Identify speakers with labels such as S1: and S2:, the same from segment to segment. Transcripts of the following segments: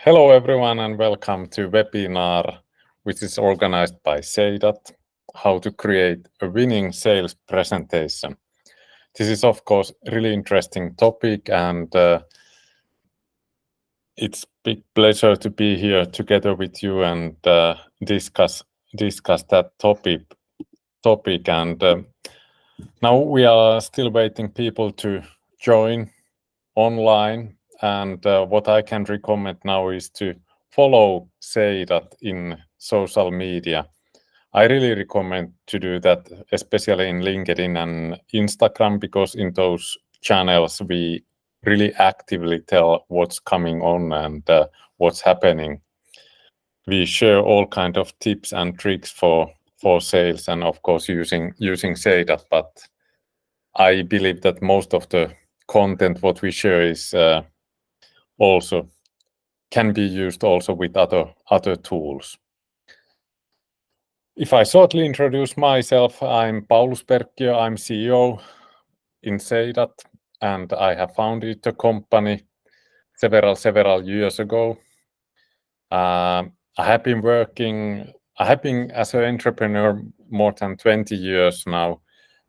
S1: Hello everyone and welcome to webinar which is organized by Seidat, how to create a winning sales presentation. This is of course really interesting topic and it's big pleasure to be here together with you and discuss that topic and now we are still waiting people to join online. And what I can recommend now is to follow Seidat in social media. I really recommend to do that, especially in LinkedIn and Instagram, because in those channels we really actively tell what's coming on and what's happening. We share all kind of tips and tricks for sales and of course using Seidat, but I believe that most of the content what we share is also can be used also with other tools. If I shortly introduce myself, I'm Paulus Perkkiö, I'm CEO in Seidat, and I have founded the company several years ago. I have been as an entrepreneur more than 20 years now,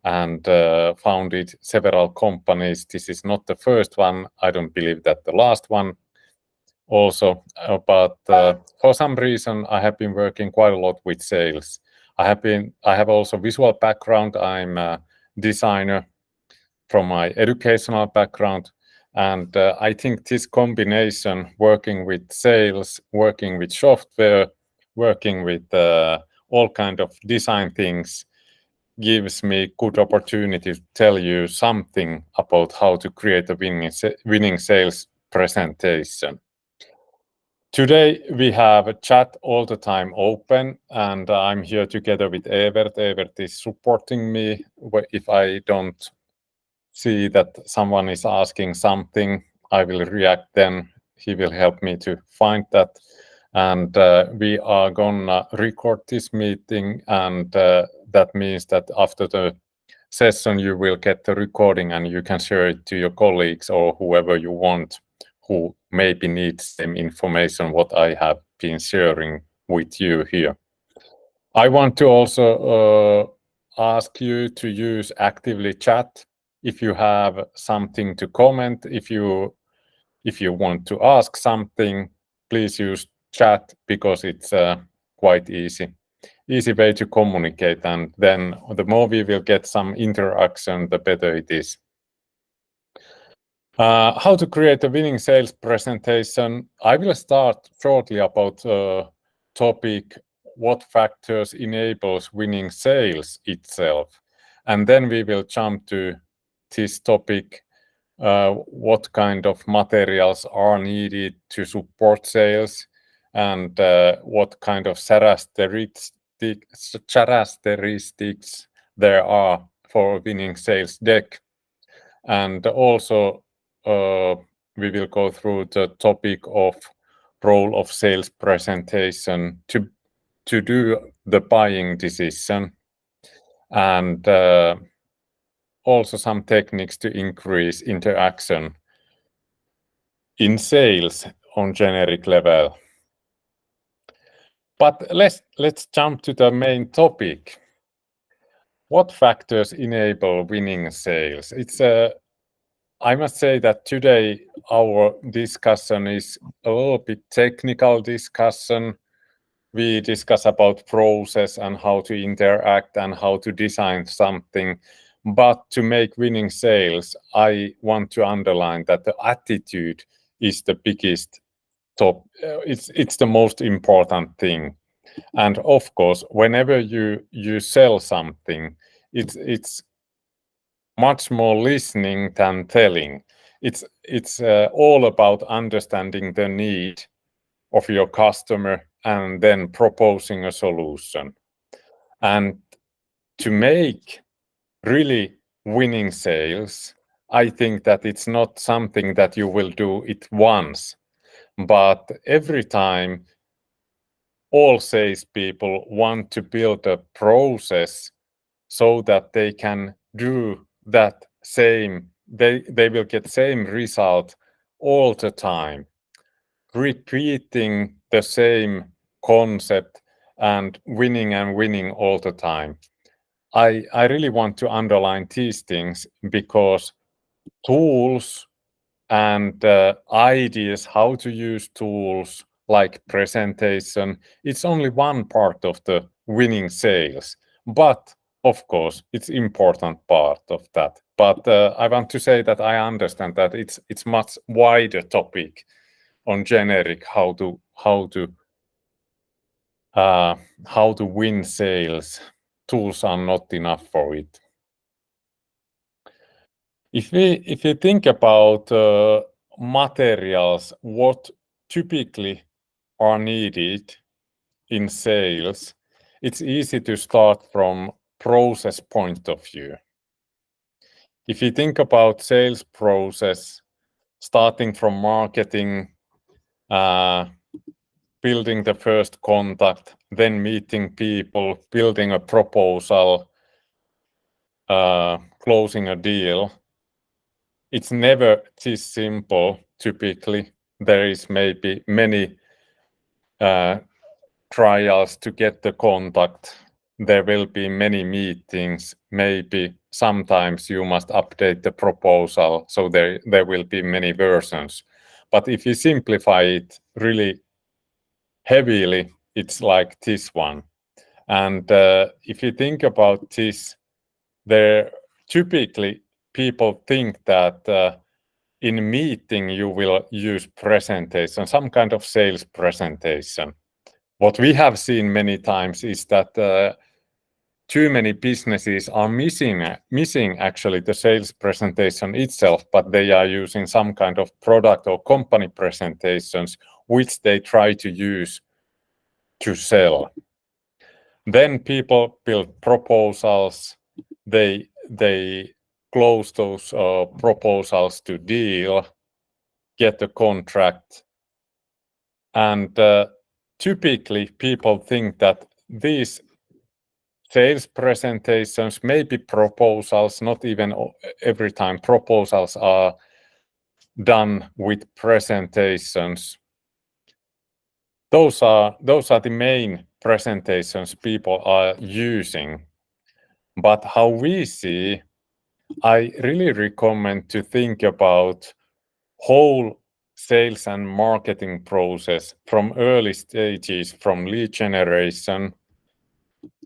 S1: and founded several companies. This is not the first one. I don't believe that the last one also, but for some reason I have been working quite a lot with sales. I have also visual background. I'm a designer from my educational background, and I think this combination, working with sales, working with software, working with all kind of design things, gives me good opportunity to tell you something about how to create a winning sales presentation. Today we have a chat all the time open, and I'm here together with Evert. Evert is supporting me if I don't see that someone is asking something. I will react, then he will help me to find that. And we are gonna record this meeting, and that means that after the session you will get the recording and you can share it to your colleagues or whoever you want who maybe needs some information what I have been sharing with you here. I want to also ask you to use actively chat if you have something to comment. If you want to ask something, please use chat because it's quite easy way to communicate, and then the more we will get some interaction, the better it is. How to create a winning sales presentation. I will start shortly about topic what factors enables winning sales itself, and then we will jump to this topic, what kind of materials are needed to support sales, and what kind of characteristics there are for winning sales deck. And also we will go through the topic of role of sales presentation to do the buying decision, and also some techniques to increase interaction in sales on generic level. But let's jump to the main topic. What factors enable winning sales? I must say that today our discussion is a little bit technical discussion. We discuss about process and how to interact and how to design something. But to make winning sales, I want to underline that the attitude is the biggest it's the most important thing. And of course, whenever you sell something, it's much more listening than telling. It's all about understanding the need of your customer and then proposing a solution. And to make really winning sales, I think that it's not something that you will do it once, but every time all salespeople want to build a process so that they can do that same, they will get same result all the time. repeating the same concept and winning all the time. I really want to underline these things because tools and ideas how to use tools like presentation, it's only one part of the winning sales, but of course it's important part of that. But I want to say that I understand that it's much wider topic on generic how to win sales. Tools are not enough for it. If we think about materials, what typically are needed in sales, it's easy to start from process point of view. If you think about sales process, starting from marketing, building the first contact, then meeting people, building a proposal, closing a deal, it's never this simple. Typically, there is maybe many trials to get the contact. There will be many meetings. Maybe sometimes you must update the proposal, so there will be many versions. But if you simplify it really heavily, it's like this one. And if you think about this, there typically people think that in meeting you will use presentation, some kind of sales presentation. What we have seen many times is that too many businesses are missing actually the sales presentation itself, but they are using some kind of product or company presentations which they try to use to sell. Then people build proposals, they close those proposals to deal, get a contract, and typically people think that these sales presentations, maybe proposals, not even every time proposals are done with presentations. Those are the main presentations people are using. But how we see, I really recommend to think about whole sales and marketing process from early stages, from lead generation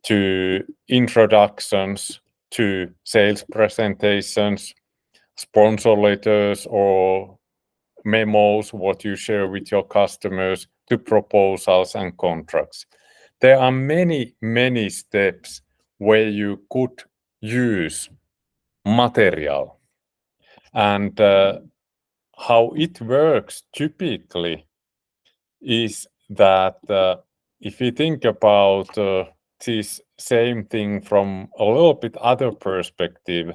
S1: to introductions to sales presentations, sponsor letters or memos, what you share with your customers, to proposals and contracts. There are many steps where you could use material. And how it works typically is that if you think about this same thing from a little bit other perspective,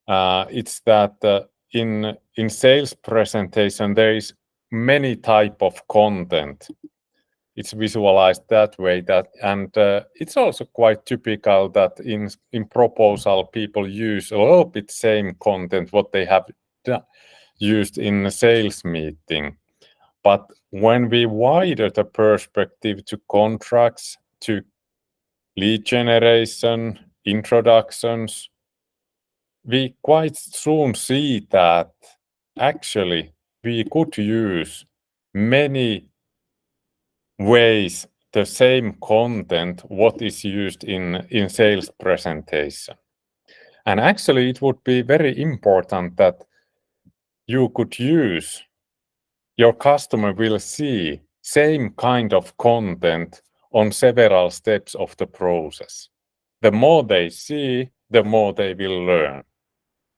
S1: it's that in sales presentation there is many type of content. It's visualized that way, and it's also quite typical that in proposal people use a little bit same content what they have used in a sales meeting. But when we widen the perspective to contracts, to lead generation, introductions, we quite soon see that actually we could use many ways the same content what is used in sales presentation. And actually it would be very important that you could use, your customer will see same kind of content on several steps of the process. The more they see, the more they will learn.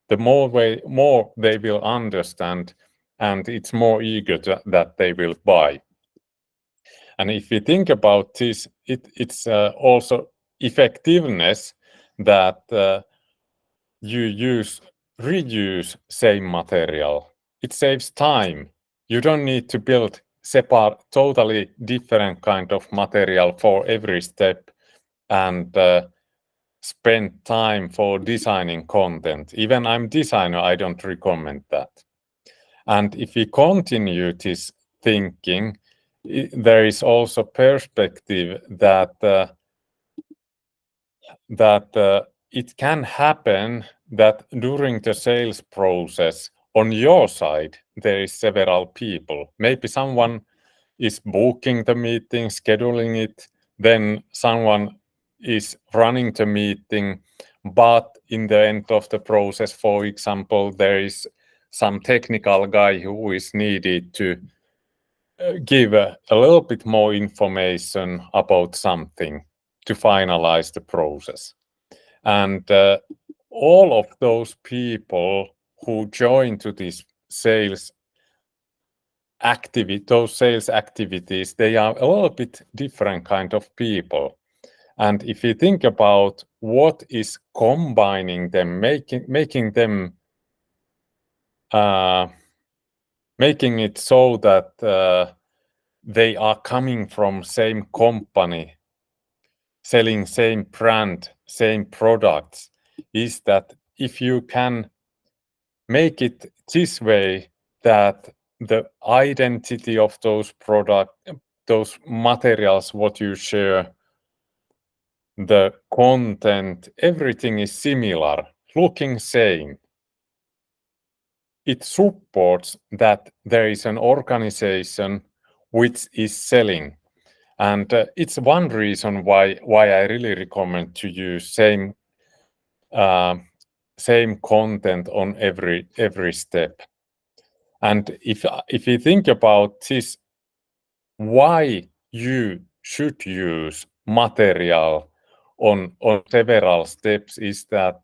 S1: The more they will understand, and it's more eager that they will buy. And if you think about this, it's also effectiveness that you reuse same material. It saves time. You don't need to build separate, totally different kind of material for every step and spend time for designing content. Even I'm designer, I don't recommend that. And if we continue this thinking, there is also perspective that it can happen that during the sales process on your side there is several people. Maybe someone is booking the meeting, scheduling it, then someone is running the meeting, but in the end of the process, for example, there is some technical guy who is needed to give a little bit more information about something to finalize the process. And all of those people who join to this sales activities, they are a little bit different kind of people. And if you think about what is combining them, making them making it so that they are coming from same company, selling same brand, same products, is that if you can make it this way, that the identity of those those materials, what you share, the content, everything is similar, looking same. It supports that there is an organization which is selling. And it's one reason why I really recommend to use same content on every step. And if you think about this, why you should use material on several steps, is that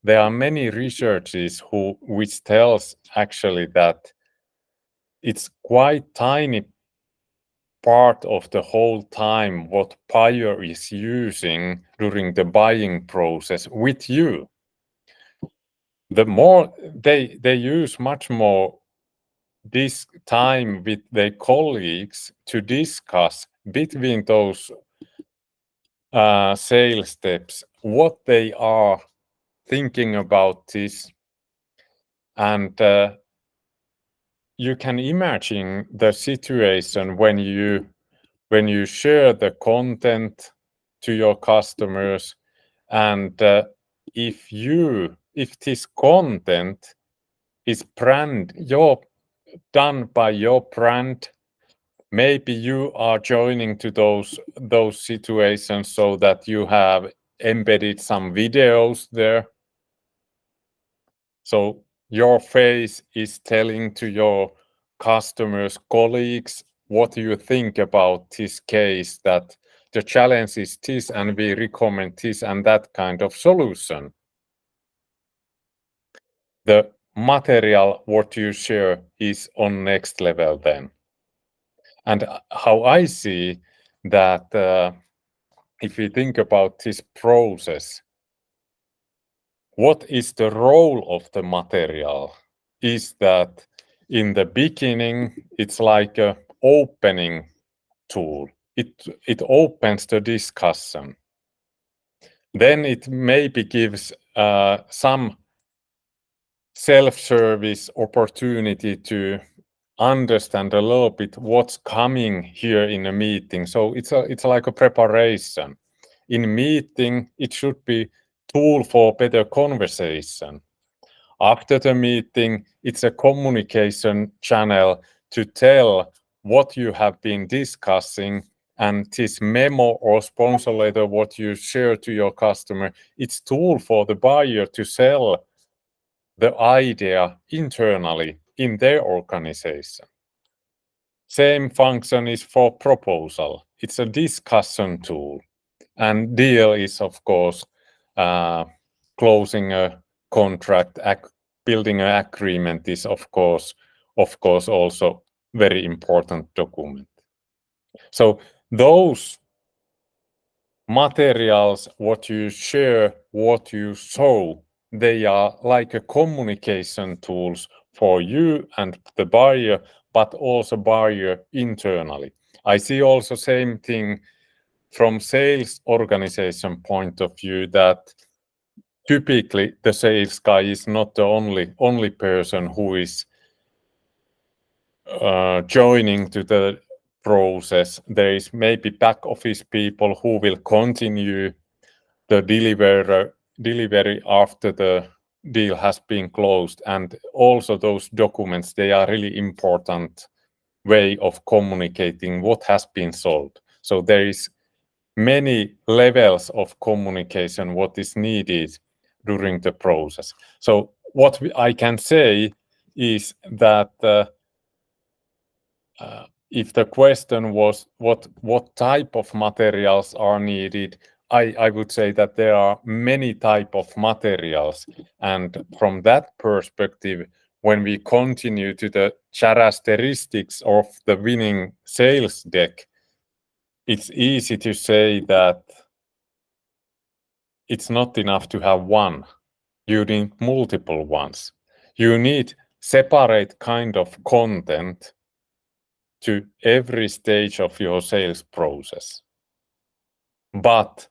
S1: there are many researches which tells actually that it's quite tiny part of the whole time what buyer is using during the buying process with you. The more they use much more this time with their colleagues to discuss between those sales steps what they are thinking about this. And you can imagine the situation when you share the content to your customers, and if this content is done by your brand, maybe you are joining to those situations so that you have embedded some videos there. So your face is telling to your customers, colleagues, what you think about this case, that the challenge is this and we recommend this and that kind of solution. The material what you share is on next level then. And how I see that if you think about this process, what is the role of the material is that in the beginning it's like a opening tool. It opens the discussion. Then it maybe gives some self-service opportunity to understand a little bit what's coming here in a meeting. So it's like a preparation. In meeting, it should be tool for better conversation. After the meeting, it's a communication channel to tell what you have been discussing, and this memo or sponsor letter what you share to your customer, it's tool for the buyer to sell the idea internally in their organization. Same function is for proposal. It's a discussion tool. And deal is, of course, closing a contract, building an agreement is, of course, also very important document. So those materials, what you share, what you show, they are like a communication tools for you and the buyer, but also buyer internally. I see also same thing from sales organization point of view, that typically the sales guy is not the only person who is joining to the process. There is maybe back office people who will continue the delivery after the deal has been closed, and also those documents, they are really important way of communicating what has been sold. So there is many levels of communication what is needed during the process. So what I can say is that if the question was what type of materials are needed, I would say that there are many type of materials, and from that perspective, when we continue to the characteristics of the winning sales deck, it's easy to say that it's not enough to have one. You need multiple ones. You need separate kind of content to every stage of your sales process. But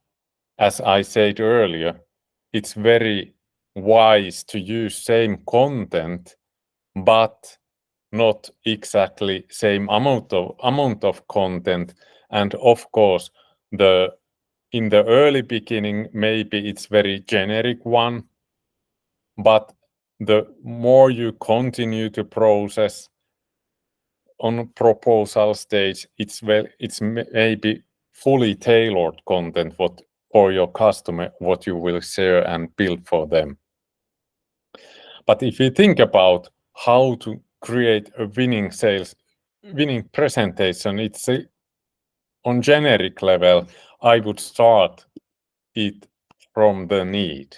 S1: as I said earlier, it's very wise to use same content, but not exactly same amount of content. And of course, in the early beginning, maybe it's very generic one, but the more you continue to process on proposal stage, it's maybe fully tailored content for your customer, what you will share and build for them. But if you think about how to create a winning presentation, it's on generic level, I would start it from the need.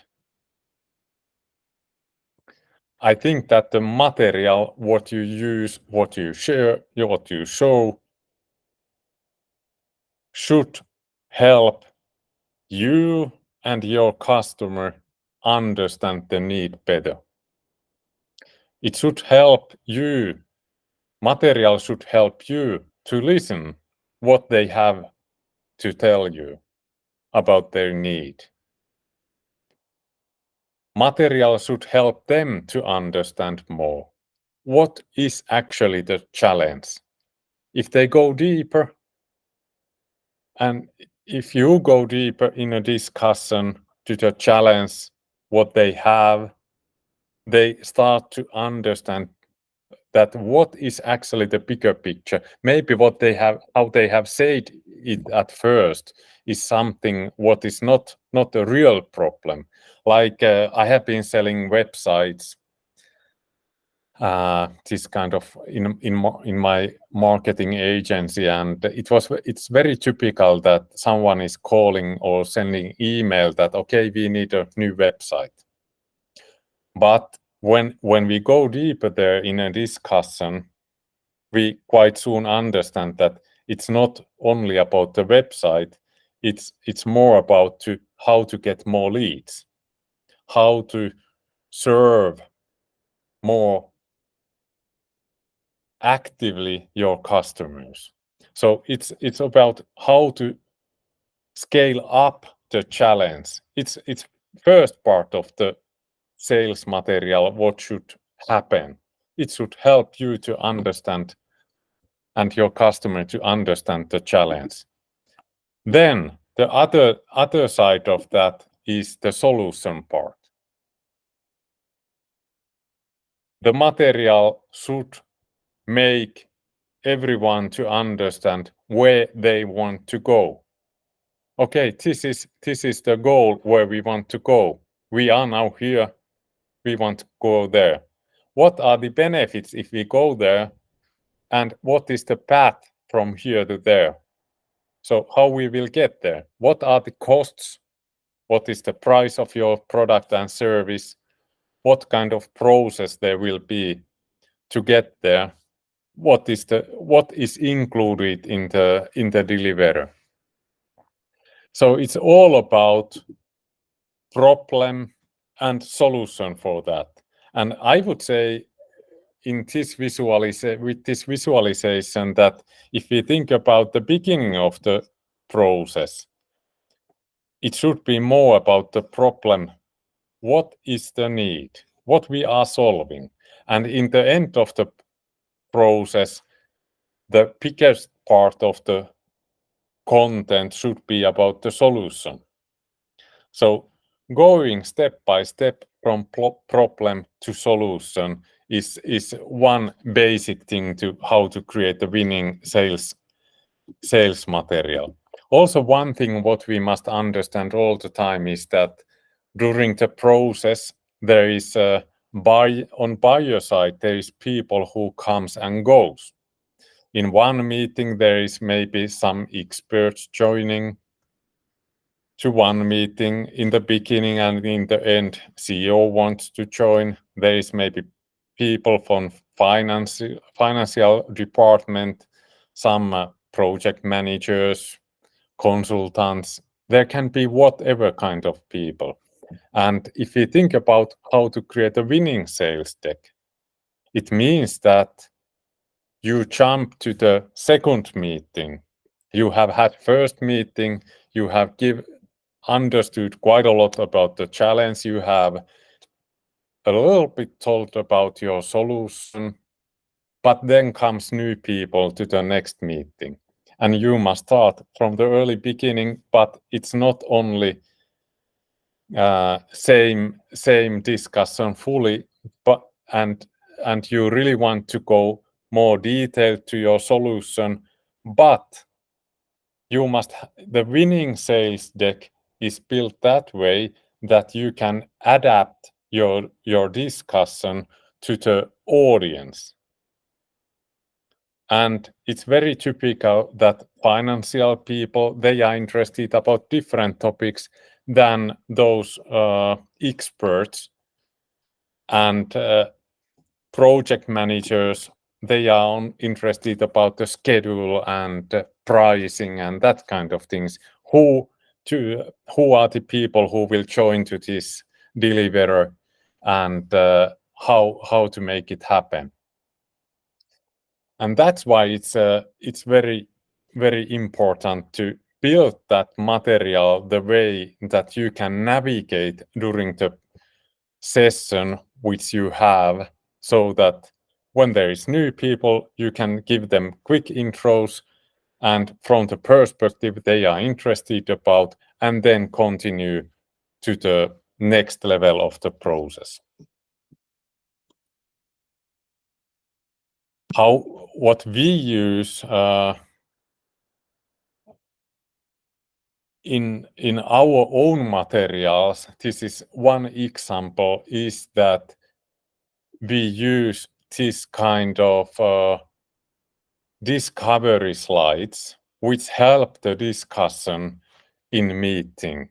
S1: I think that the material, what you use, what you share, what you show, should help you and your customer understand the need better. It should help you, material should help you to listen what they have to tell you about their need. Material should help them to understand more. What is actually the challenge? If they go deeper, and if you go deeper in a discussion to the challenge, what they have, they start to understand that what is actually the bigger picture. Maybe how they have said it at first is something what is not a real problem. Like I have been selling websites, this kind of in my marketing agency, and it's very typical that someone is calling or sending email that okay, we need a new website. But when we go deeper there in a discussion, we quite soon understand that it's not only about the website, it's more about how to get more leads, how to serve more actively your customers. So it's about how to scale up the challenge. It's first part of the sales material, what should happen. It should help you to understand and your customer to understand the challenge. Then the other side of that is the solution part. The material should make everyone to understand where they want to go. Okay, this is the goal where we want to go. We are now here. We want to go there. What are the benefits if we go there? And what is the path from here to there? So how we will get there? What are the costs? What is the price of your product and service? What kind of process there will be to get there? What is included in the delivery? So it's all about problem and solution for that. And I would say with this visualization that if we think about the beginning of the process, it should be more about the problem. What is the need? What we are solving? And in the end of the process, the biggest part of the content should be about the solution. So going step by step from problem to solution is one basic thing to how to create a winning sales material. Also, one thing what we must understand all the time is that during the process there is on buyer side there is people who comes and goes. In one meeting there is maybe some experts joining to one meeting. In the beginning and in the end, CEO wants to join. There is maybe people from financial department, some project managers, consultants. There can be whatever kind of people. And if you think about how to create a winning sales deck, it means that you jump to the second meeting. You have had first meeting, you have understood quite a lot about the challenge, you have a little bit told about your solution, but then comes new people to the next meeting. And you must start from the early beginning, but it's not only same discussion fully, but and you really want to go more detailed to your solution, but the winning sales deck is built that way that you can adapt your discussion to the audience. And it's very typical that financial people, they are interested about different topics than those experts, and project managers, they are interested about the schedule and pricing and that kind of things. Who are the people who will join to this deliverer, and how to make it happen? And that's why it's very, very important to build that material the way that you can navigate during the session which you have, so that when there is new people, you can give them quick intros and from the perspective they are interested about, and then continue to the next level of the process. What we use in our own materials, this is one example, is that we use this kind of discovery slides which help the discussion in meeting.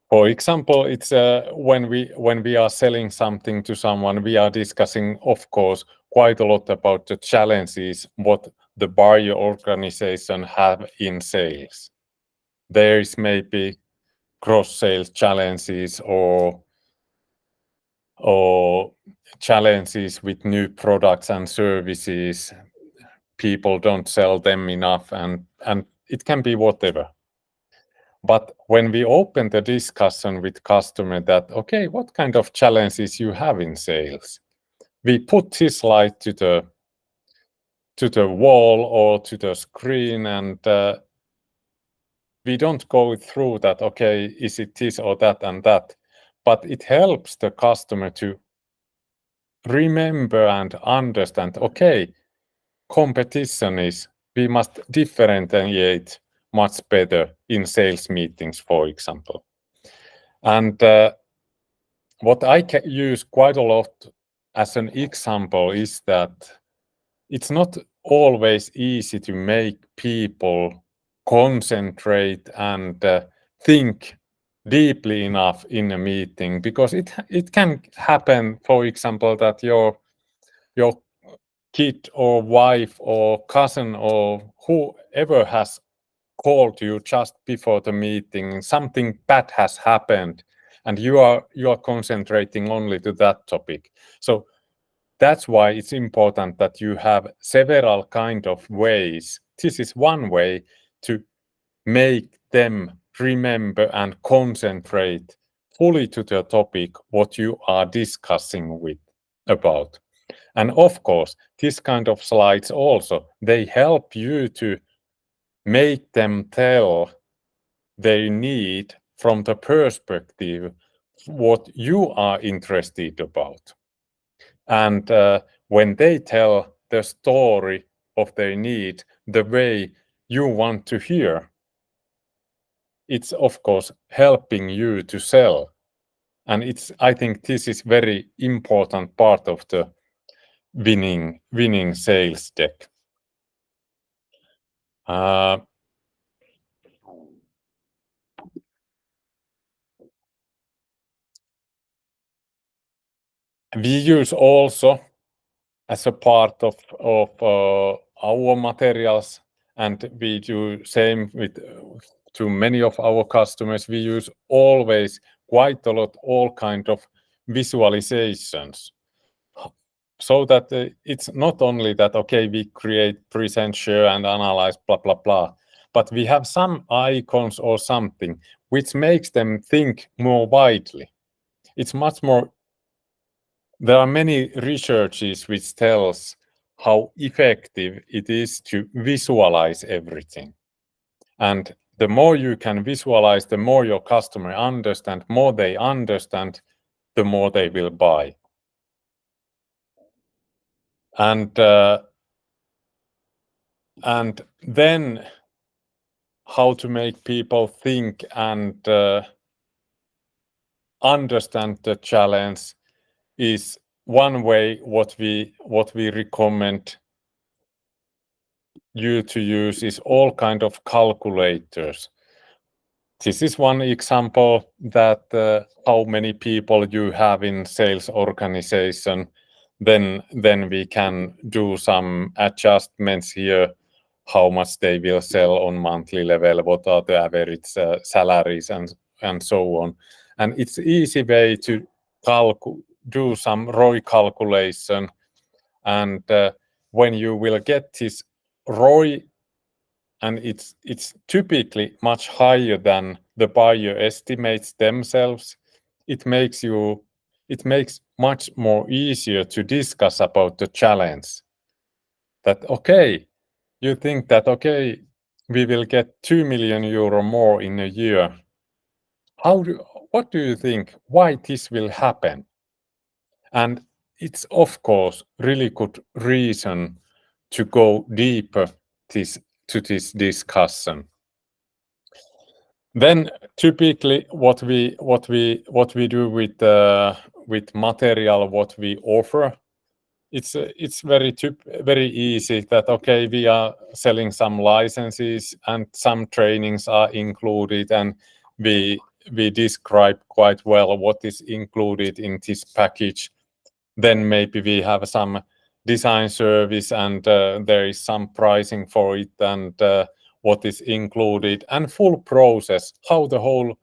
S1: For example, it's when we are selling something to someone, we are discussing, of course, quite a lot about the challenges what the buyer organization have in sales. There is maybe cross-sales challenges or challenges with new products and services. People don't sell them enough, and it can be whatever. But when we open the discussion with customer that, okay, what kind of challenges you have in sales? We put this slide to the wall or to the screen, and we don't go through that, okay, is it this or that and that? But it helps the customer to remember and understand, okay, competition is, we must differentiate much better in sales meetings, for example. And what I can use quite a lot as an example is that it's not always easy to make people concentrate and think deeply enough in a meeting, because it can happen, for example, that your kid or wife or cousin or whoever has called you just before the meeting, something bad has happened, and you are concentrating only to that topic. So that's why it's important that you have several kind of ways. This is one way to make them remember and concentrate fully to the topic what you are discussing about. And of course, this kind of slides also, they help you to make them tell their need from the perspective what you are interested about. And when they tell the story of their need the way you want to hear, it's of course helping you to sell. And I think this is very important part of the winning sales deck. We use also as a part of our materials, and we do same with to many of our customers. We use always quite a lot all kind of visualizations, so that it's not only that okay we create, present, share, and analyze blah blah blah, but we have some icons or something which makes them think more widely. It's much more. There are many researches which tells how effective it is to visualize everything. And the more you can visualize, the more your customer understand, more they understand, the more they will buy. And then how to make people think and understand the challenge is one way what we recommend you to use is all kind of calculators. This is one example that how many people you have in sales organization, then we can do some adjustments here, how much they will sell on monthly level, what are the average salaries and so on. And it's easy way to do some ROI calculation, and when you will get this ROI, and it's typically much higher than the buyer estimates themselves, it makes much more easier to discuss about the challenge. That okay, you think that okay, we will get 2 million euro more in a year. What do you think? Why this will happen? And it's of course really good reason to go deeper to this discussion. Then typically what we do with material what we offer, it's very easy that okay we are selling some licenses and some trainings are included, and we describe quite well what is included in this package. Then maybe we have some design service, and there is some pricing for it, and what is included, and full process, how the whole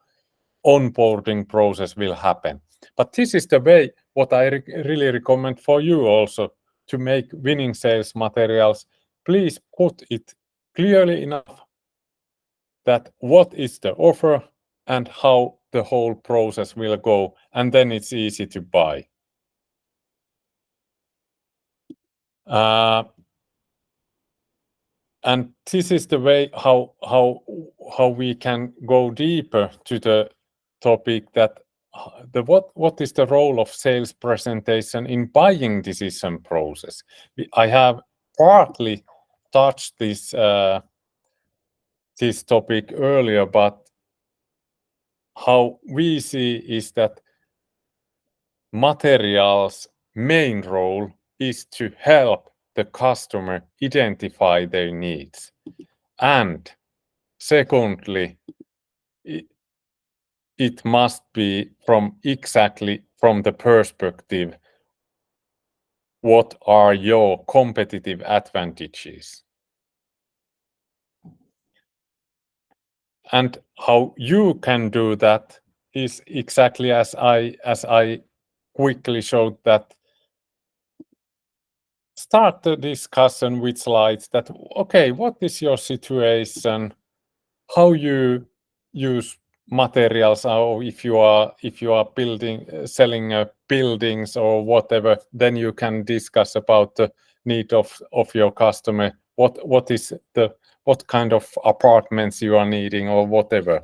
S1: onboarding process will happen. But this is the way what I really recommend for you also to make winning sales materials. Please put it clearly enough that what is the offer and how the whole process will go, and then it's easy to buy. And this is the way how we can go deeper to the topic that what is the role of sales presentation in buying decision process. I have partly touched this topic earlier, but how we see is that materials' main role is to help the customer identify their needs. And secondly, it must be exactly from the perspective, what are your competitive advantages? And how you can do that is exactly as I quickly showed that. Start the discussion with slides that, okay, what is your situation? How you use materials, or if you are selling a buildings or whatever, then you can discuss about the need of your customer, what kind of apartments you are needing or whatever.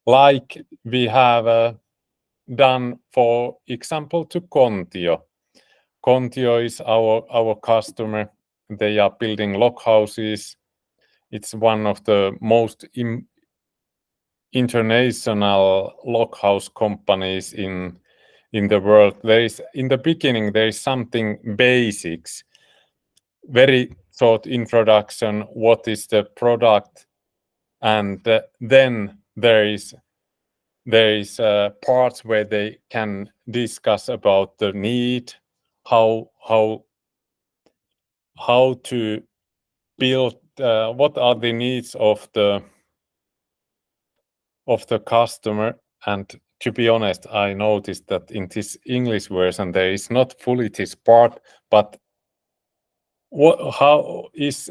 S1: Like we have done, for example, to Kontio. Kontio is our customer. They are building log houses. It's one of the most international log house companies in the world. In the beginning, there is something basics, very short introduction, what is the product, and then there is parts where they can discuss about the need, how to build, what are the needs of the customer. And to be honest, I noticed that in this English version there is not fully this part, but how is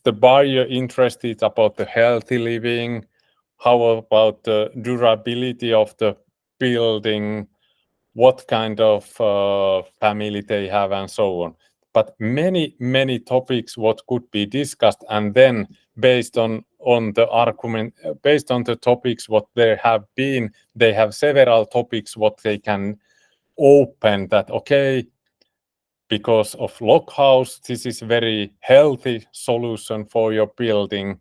S1: the buyer interested about the healthy living? How about the durability of the building? What kind of family they have, and so on. But many topics what could be discussed, and then based on the argument, based on the topics what there have been, they have several topics what they can open, that okay, because of log house, this is very healthy solution for your building,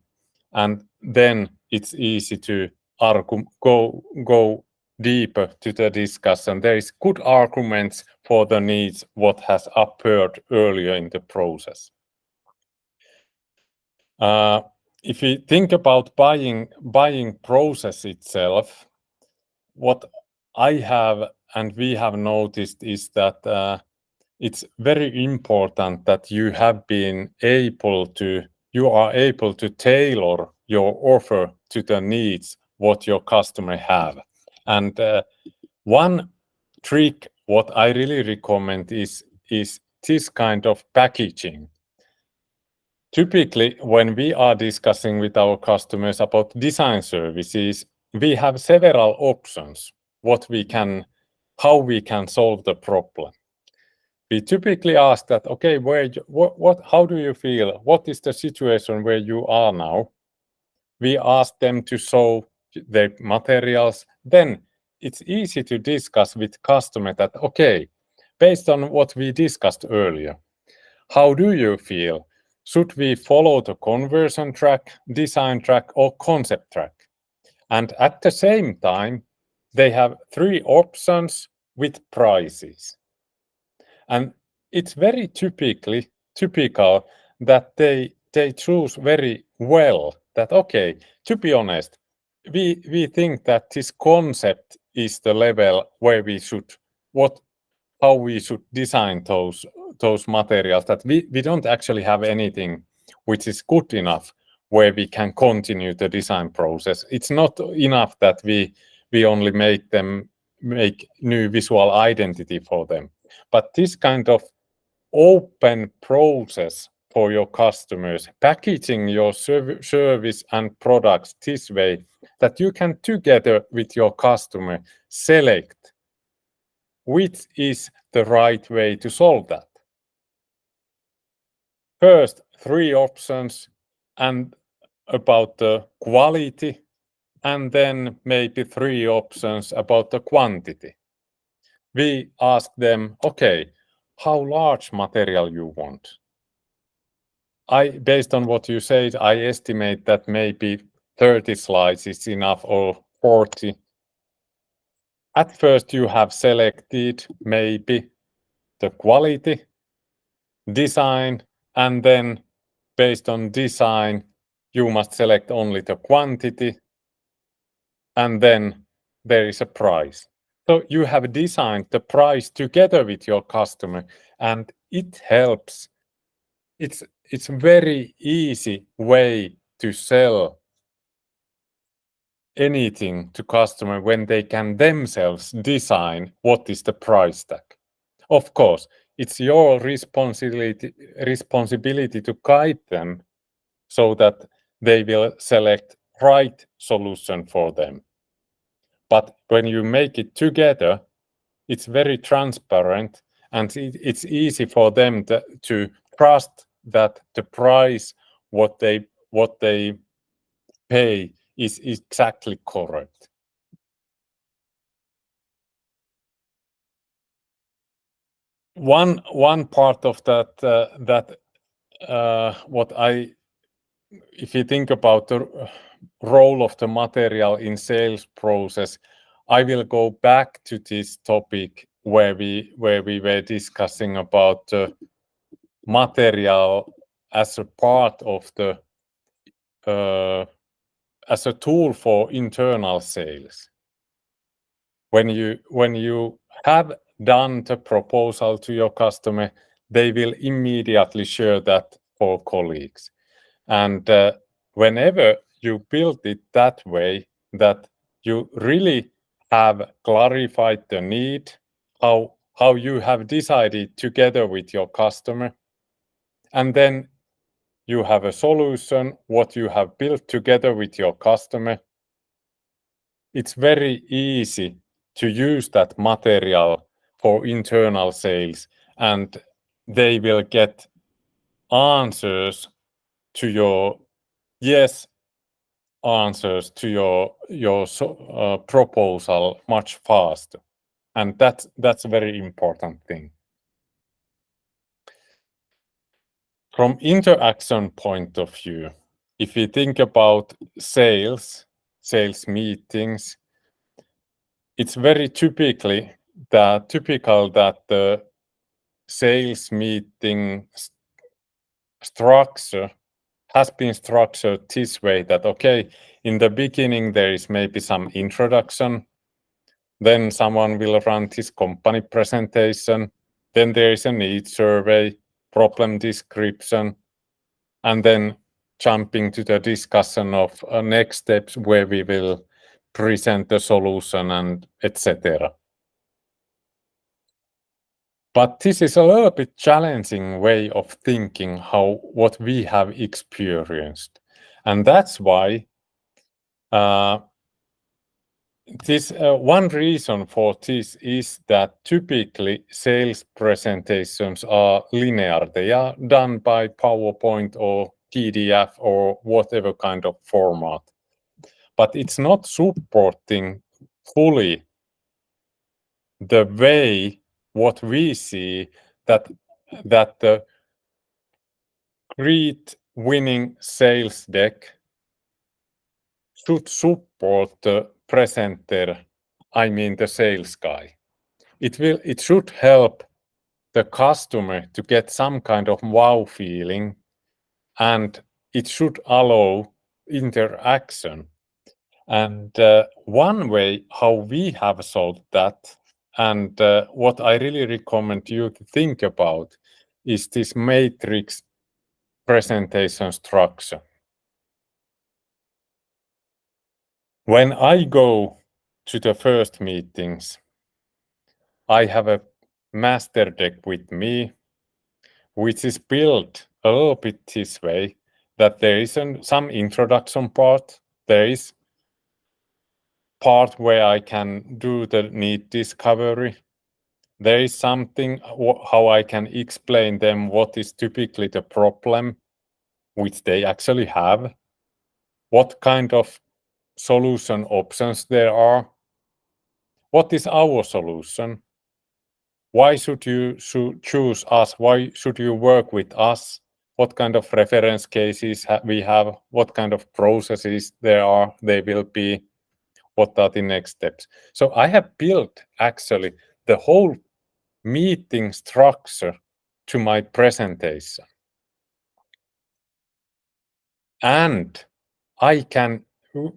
S1: and then it's easy to go deeper to the discussion. There is good arguments for the needs what has appeared earlier in the process. If you think about buying process itself, what I have and we have noticed is that it's very important that you are able to tailor your offer to the needs what your customer have. And one trick what I really recommend is this kind of packaging. Typically, when we are discussing with our customers about design services, we have several options how we can solve the problem. We typically ask that, okay, how do you feel? What is the situation where you are now? We ask them to show their materials. Then it's easy to discuss with customer that, okay, based on what we discussed earlier, how do you feel? Should we follow the conversion track, design track, or concept track? And at the same time, they have 3 options with prices. And it's very typical that they choose very well that, okay, to be honest, we think that this concept is the level where how we should design those materials, that we don't actually have anything which is good enough where we can continue the design process. It's not enough that we only make new visual identity for them. But this kind of open process for your customers, packaging your service and products this way, that you can together with your customer select which is the right way to solve that. First, 3 options and about the quality, and then maybe 3 options about the quantity. We ask them, okay, how large material you want? Based on what you said, I estimate that maybe 30 slides is enough, or 40. At first you have selected maybe the quality, design, and then based on design, you must select only the quantity, and then there is a price. So you have designed the price together with your customer, and it helps. It's a very easy way to sell anything to customer when they can themselves design what is the price tag. Of course, it's your responsibility to guide them so that they will select right solution for them. But when you make it together, It's very transparent, and it's easy for them to trust that the price what they pay is exactly correct. One part of that what if you think about the role of the material in sales process, I will go back to this topic where we were discussing about the material as a part of the as a tool for internal sales. When you have done the proposal to your customer, they will immediately share that for colleagues. And whenever you build it that way, that you really have clarified the need, how you have decided together with your customer, and then you have a solution, what you have built together with your customer, it's very easy to use that material for internal sales, and they will get answers to your answers to your proposal much faster, and that's a very important thing. From interaction point of view, if you think about sales meetings, it's very typical that the sales meeting structure has been structured this way, that okay, in the beginning there is maybe some introduction, then someone will run this company presentation, then there is a need survey, problem description, and then jumping to the discussion of next steps where we will present the solution and etc. But this is a little bit challenging way of thinking what we have experienced. And that's why this one reason for this is that typically sales presentations are linear. They are done by PowerPoint or PDF or whatever kind of format. But it's not supporting fully the way what we see that the great winning sales deck should support the presenter, I mean the sales guy. It should help the customer to get some kind of wow feeling, and it should allow interaction. And one way how we have solved that, and what I really recommend you to think about, is this matrix presentation structure. When I go to the first meetings, I have a master deck with me, which is built a little bit this way, that there is some introduction part, there is part where I can do the need discovery, there is something how I can explain them what is typically the problem, which they actually have, what kind of solution options there are, what is our solution, why should you choose us, why should you work with us, what kind of reference cases we have, what kind of processes there will be, what are the next steps. So I have built actually the whole meeting structure to my presentation. And I can,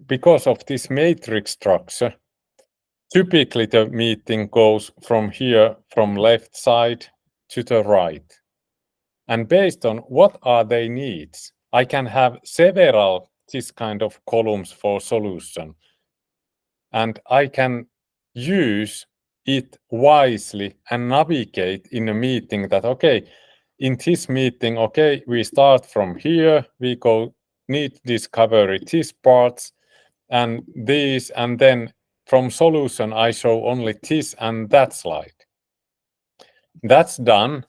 S1: because of this matrix structure, typically the meeting goes from here, from left side to the right. And based on what are their needs, I can have several this kind of columns for solution. And I can use it wisely and navigate in a meeting that, okay, in this meeting, okay, we start from here, we go need discovery these parts and these, and then from solution, I show only this and that slide. That's done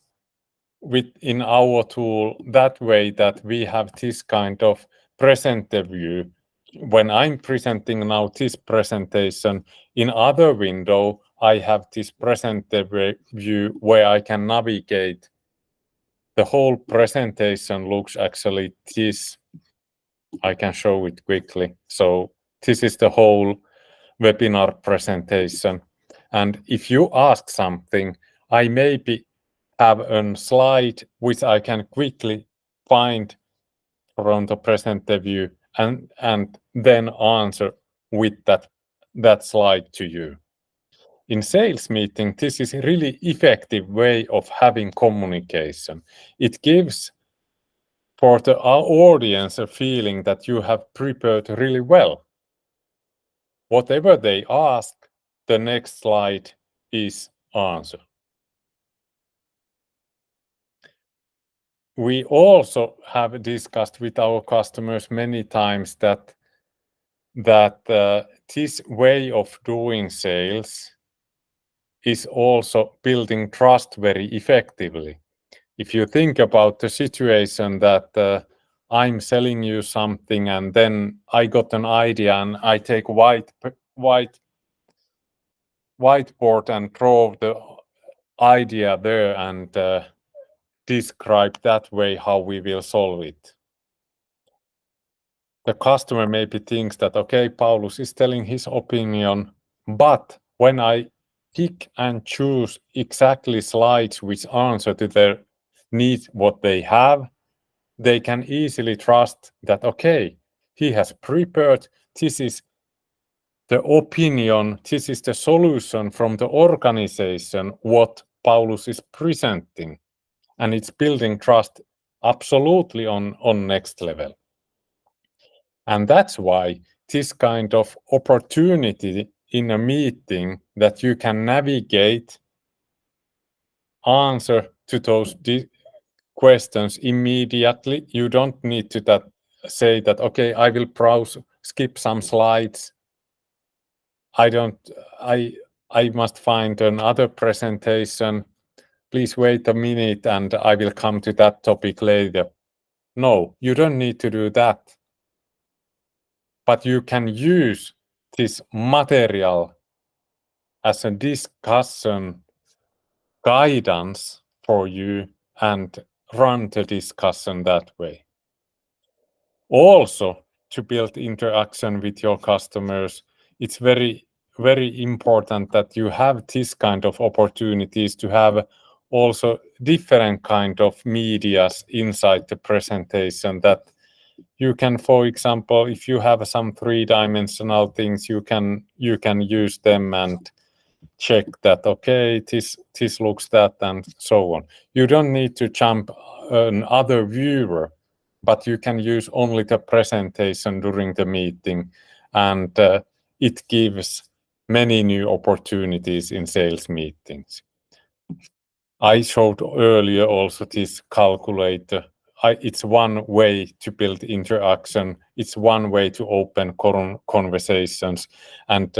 S1: in our tool that way that we have this kind of presenter view. When I'm presenting now this presentation, in other window, I have this presenter view where I can navigate. The whole presentation looks actually this. I can show it quickly. So this is the whole webinar presentation. And if you ask something, I maybe have a slide which I can quickly find from the presenter view and then answer with that slide to you. In sales meeting, this is a really effective way of having communication. It gives for the audience a feeling that you have prepared really well. Whatever they ask, the next slide is answer. We also have discussed with our customers many times that this way of doing sales is also building trust very effectively. If you think about the situation that I'm selling you something and then I got an idea and I take whiteboard and draw the idea there and describe that way how we will solve it. The customer maybe thinks that, okay, Paulus is telling his opinion, but when I pick and choose exactly slides which answer to their needs, what they have, they can easily trust that, okay, he has prepared, this is the opinion, this is the solution from the organization, what Paulus is presenting. And it's building trust absolutely on next level. And that's why this kind of opportunity in a meeting that you can navigate, answer to those questions immediately. You don't need to say that, okay, I will browse, skip some slides. I must find another presentation. Please wait a minute and I will come to that topic later. No, you don't need to do that. But you can use this material as a discussion guidance for you and run the discussion that way. Also, to build interaction with your customers, it's very, very important that you have this kind of opportunities to have also different kind of medias inside the presentation that you can, for example, if you have some three-dimensional things, you can use them and check that, okay, this looks that and so on. You don't need to jump another viewer, but you can use only the presentation during the meeting, and it gives many new opportunities in sales meetings. I showed earlier also this calculator. It's one way to build interaction. It's one way to open conversations. And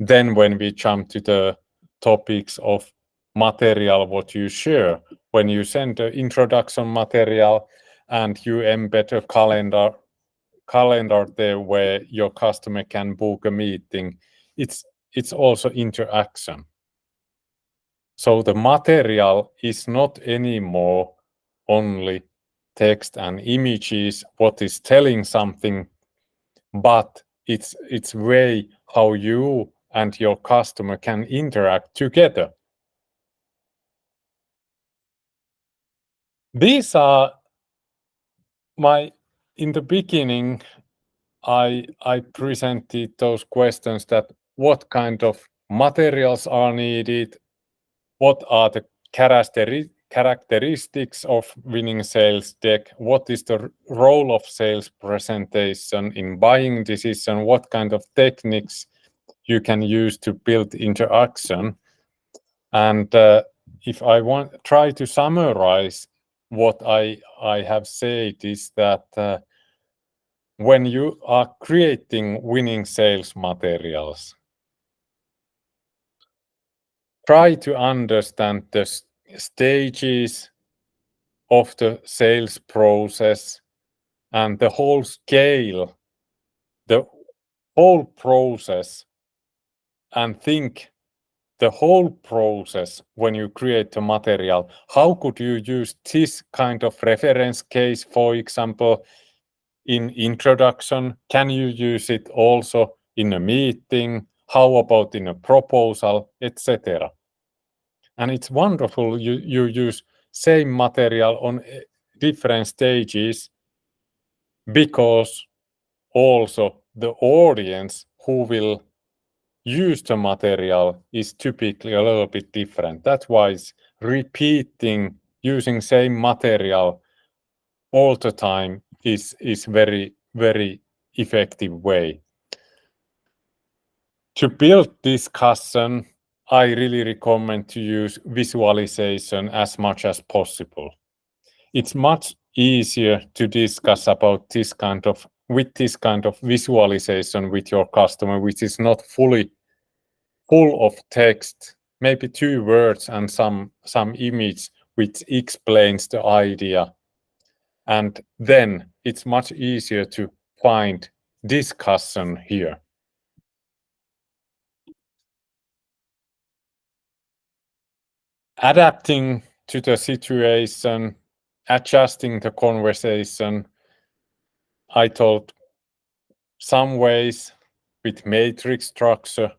S1: then when we jump to the topics of material, what you share, when you send the introduction material and you embed a calendar there where your customer can book a meeting, it's also interaction. So the material is not anymore only text and images, what is telling something, but it's way how you and your customer can interact together. These are in the beginning, I presented those questions that what kind of materials are needed, what are the characteristics of winning sales deck, what is the role of sales presentation in buying decision, what kind of techniques you can use to build interaction. And if I try to summarize what I have said is that when you are creating winning sales materials, try to understand the stages of the sales process and the whole scale, the whole process, and think the whole process when you create the material. How could you use this kind of reference case, for example, in introduction? Can you use it also in a meeting? How about in a proposal, etc.? And it's wonderful you use same material on different stages, because also the audience who will use the material is typically a little bit different. That's why it's repeating using same material all the time is very, very effective way. To build discussion, I really recommend to use visualization as much as possible. It's much easier to discuss about this kind of visualization with your customer, which is not fully full of text, maybe 2 words and some image which explains the idea. And then it's much easier to find discussion here. Adapting to the situation, adjusting the conversation. I told some ways with matrix structure,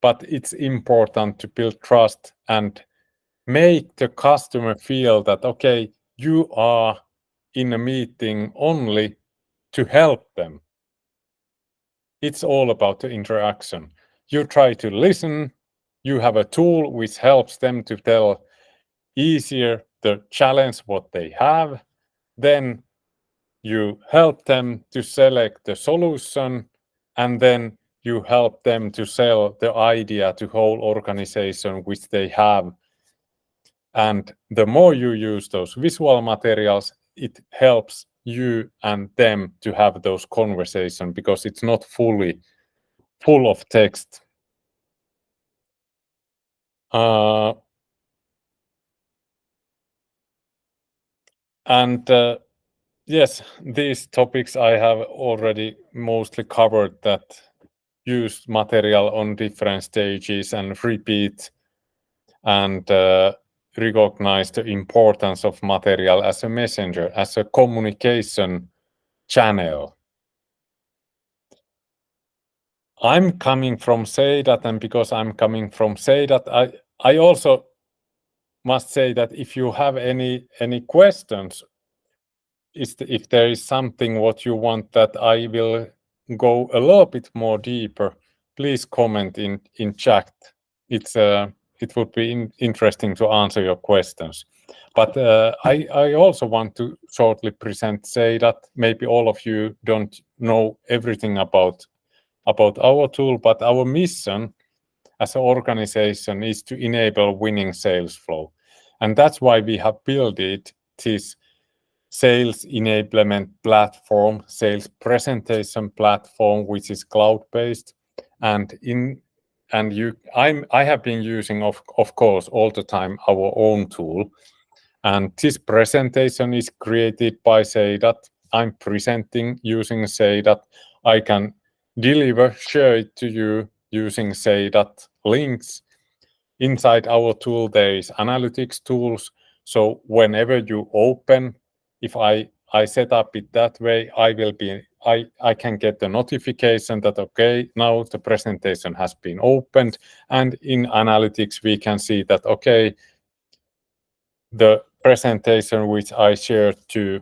S1: but it's important to build trust and make the customer feel that, okay, you are in a meeting only to help them. It's all about the interaction. You try to listen, you have a tool which helps them to tell easier the challenge what they have, then you help them to select the solution, and then you help them to sell the idea to whole organization which they have. And the more you use those visual materials, it helps you and them to have those conversations, because it's not fully full of text. Yes, these topics I have already mostly covered, that use material on different stages and repeat and recognize the importance of material as a messenger, as a communication channel. I'm coming from Seidat, and because I'm coming from Seidat, I also must say that if you have any questions, if there is something what you want that I will go a little bit more deeper, please comment in chat. It would be interesting to answer your questions. But I also want to shortly present, say that maybe all of you don't know everything about our tool, but our mission as an organization is to enable winning sales flow. And that's why we have built this sales enablement platform, sales presentation platform, which is cloud-based. I have been using, of course, all the time our own tool. And this presentation is created by Seidat. I'm presenting using Seidat. I can share it to you using Seidat links. Inside our tool, there is analytics tools. So whenever you open, if I set up it that way, I can get the notification that, okay, now the presentation has been opened. And in analytics, we can see that, okay, the presentation which I shared to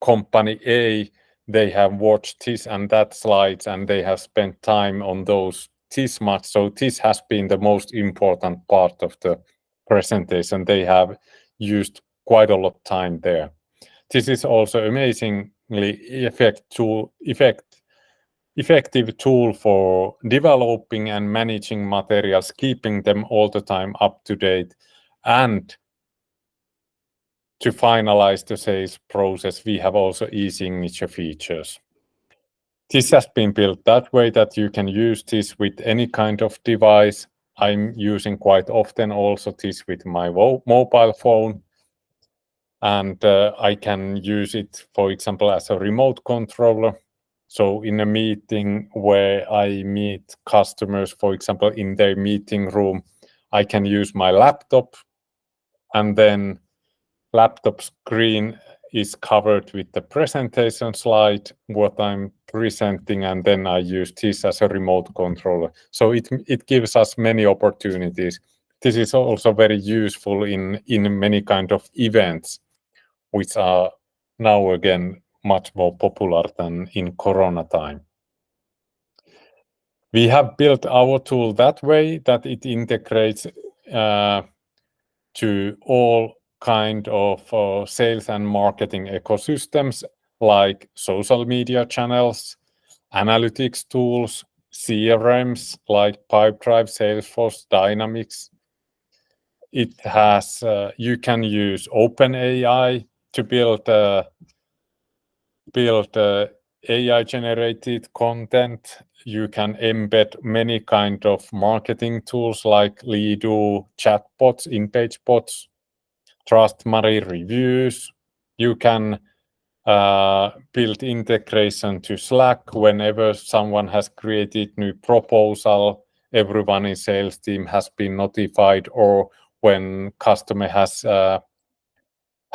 S1: company A, they have watched this and that slides, and they have spent time on those this much. So this has been the most important part of the presentation. They have used quite a lot of time there. This is also amazingly effective tool for developing and managing materials, keeping them all the time up to date, and to finalize the sales process, we have also e-signature features. This has been built that way that you can use this with any kind of device. I'm using quite often also this with my mobile phone. And I can use it, for example, as a remote controller. So in a meeting where I meet customers, for example, in their meeting room, I can use my laptop, and then laptop screen is covered with the presentation slide, what I'm presenting, and then I use this as a remote controller. So it gives us many opportunities. This is also very useful in many kind of events, which are now again much more popular than in Corona time. We have built our tool that way that it integrates to all kind of sales and marketing ecosystems, like social media channels, analytics tools, CRMs like Pipedrive, Salesforce, Dynamics. It has you can use OpenAI to build AI-generated content. You can embed many kind of marketing tools like Lido, chatbots, in-page bots, Trustmary reviews. You can build integration to Slack whenever someone has created new proposal. Everyone in sales team has been notified, or when customer has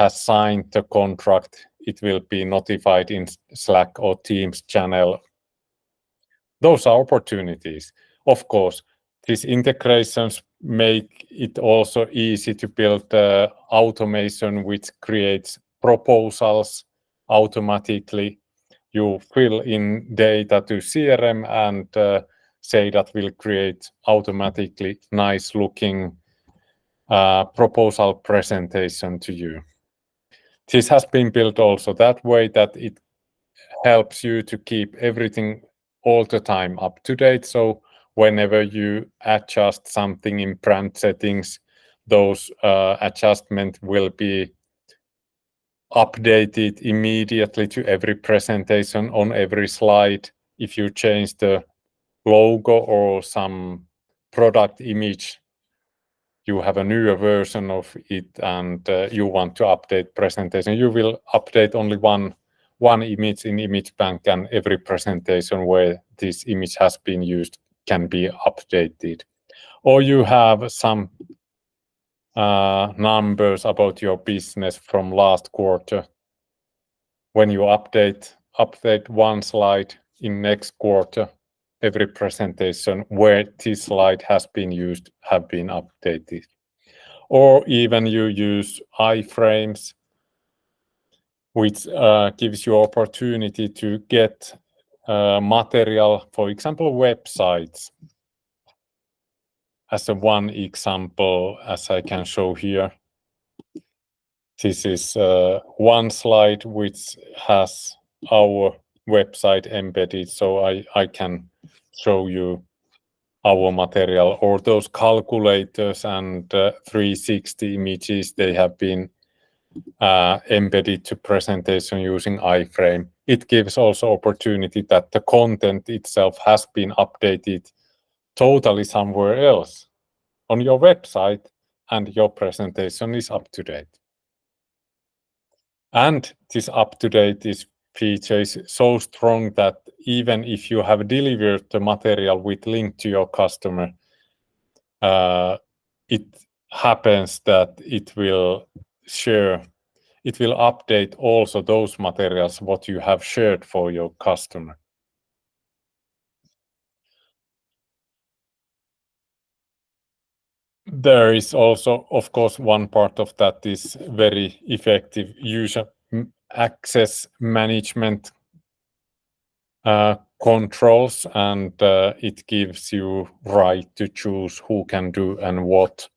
S1: signed the contract, it will be notified in Slack or Teams channel. Those are opportunities. Of course, these integrations make it also easy to build automation which creates proposals automatically. You fill in data to CRM and Seidat will create automatically nice looking proposal presentation to you. This has been built also that way that it helps you to keep everything all the time up to date. So whenever you adjust something in brand settings, those adjustments will be updated immediately to every presentation on every slide. If you change the logo or some product image, you have a newer version of it and you want to update presentation, you will update only one image in image bank, and every presentation where this image has been used can be updated. Or you have some numbers about your business from last quarter. When you update one slide in next quarter, every presentation where this slide has been used have been updated. Or even you use iframes, which gives you opportunity to get material, for example, websites. As one example, as I can show here, this is one slide which has our website embedded, so I can show you our material, or those calculators and 360 images, they have been embedded to presentation using iframe. It gives also opportunity that the content itself has been updated totally somewhere else on your website, and your presentation is up to date. And this up to date feature is so strong that even if you have delivered the material with link to your customer, it happens that it will update also those materials what you have shared for your customer. There is also, of course, one part of that is very effective user access management controls, and it gives you right to choose who can do and what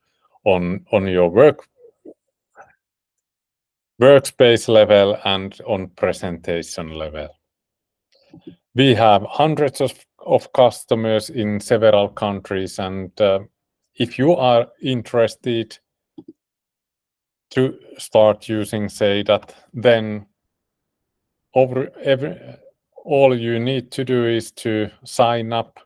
S1: on your workspace level and on presentation level. We have hundreds of customers in several countries, and if you are interested to start using Seidat, then all you need to do is to sign up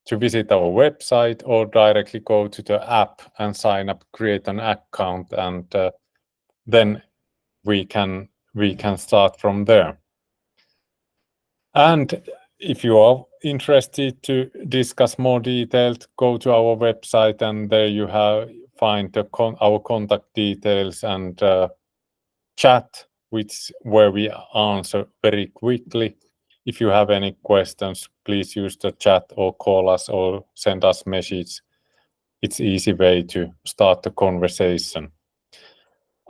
S1: to visit our website or directly go to the app and sign up, create an account, and then we can start from there. And if you are interested to discuss more details, go to our website, and there you find our contact details and chat, where we answer very quickly. If you have any questions, please use the chat or call us or send us message. It's easy way to start the conversation.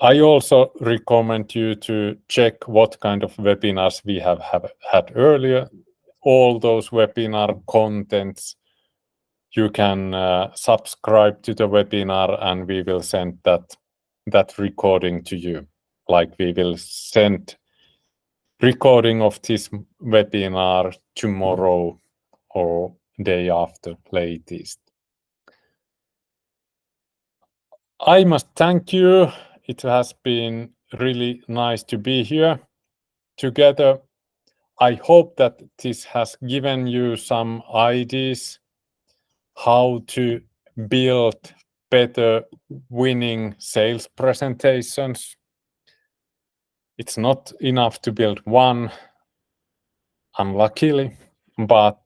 S1: I also recommend you to check what kind of webinars we have had earlier. All those webinar contents, you can subscribe to the webinar and we will send that recording to you. Like we will send recording of this webinar tomorrow or day after latest. I must thank you. It has been really nice to be here together. I hope that this has given you some ideas how to build better winning sales presentations. It's not enough to build one, unluckily, but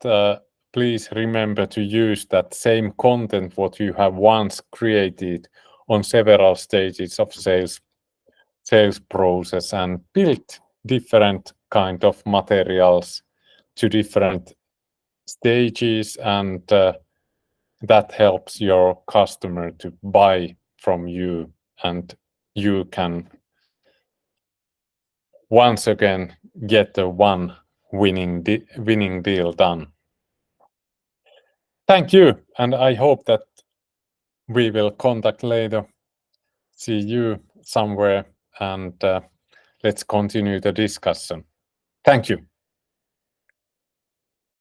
S1: please remember to use that same content what you have once created on several stages of sales process and build different kind of materials to different stages, and that helps your customer to buy from you, and you can once again get the one winning deal done. Thank you, and I hope that we will contact later, see you somewhere, and let's continue the discussion. Thank you.